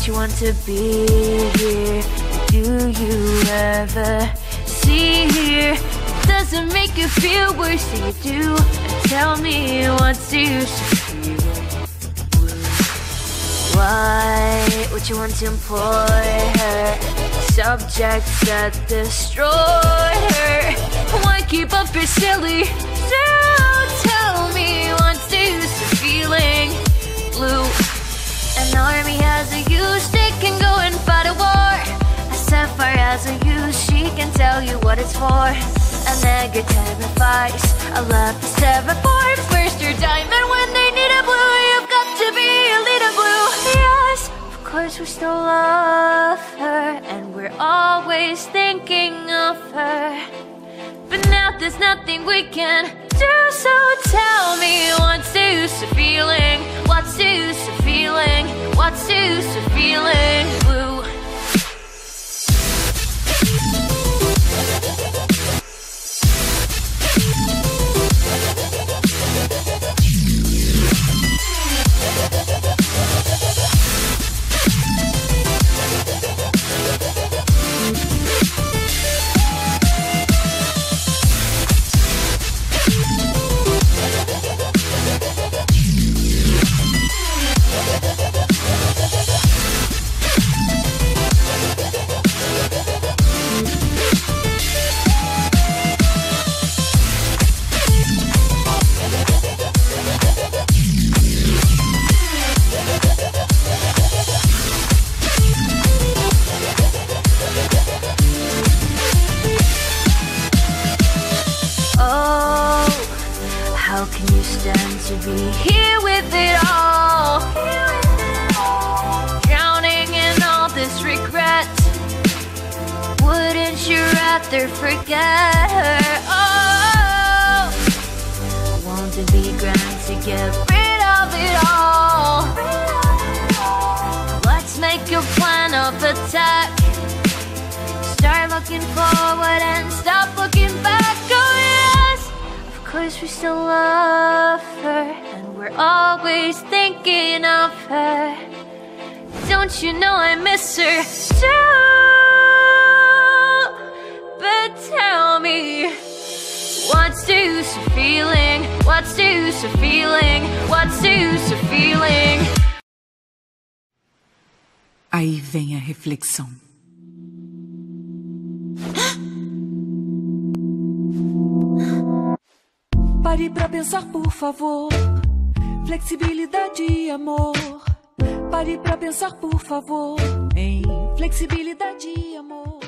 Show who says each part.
Speaker 1: what you want to be here. Do you ever see here? Doesn't make you feel worse than you do. And tell me what's the use of feeling? Why would you want to employ her? Subjects that destroy her. Why keep up your silly? So tell me what's the use of feeling blue? An army has a use, they can go and fight a war. A sapphire has a use, she can tell you what it's for. A negative advice, a lapis terrifies. Where's your diamond when they need a blue? You've got to be a little blue. Yes, of course we still love her, and we're always thinking of her. But now there's nothing we can do, so tell me what's the use of feeling? What's the use of feeling? What's the use of feeling blue? How can you stand to be here with it all? Drowning in all this regret. Wouldn't you rather forget her? Oh, won't it be grand to get rid of it all? Let's make a plan of attack. Start looking forward and stop looking back. Oh yes, of course we still love her, and we're always thinking of her. Don't you know I miss her too? But tell me, what's the use of feeling? What's the use of feeling? What's the use of feeling?
Speaker 2: Aí vem a reflexão. Pare pra pensar, por favor. Flexibilidade e amor. Pare pra pensar, por favor, em flexibilidade e amor.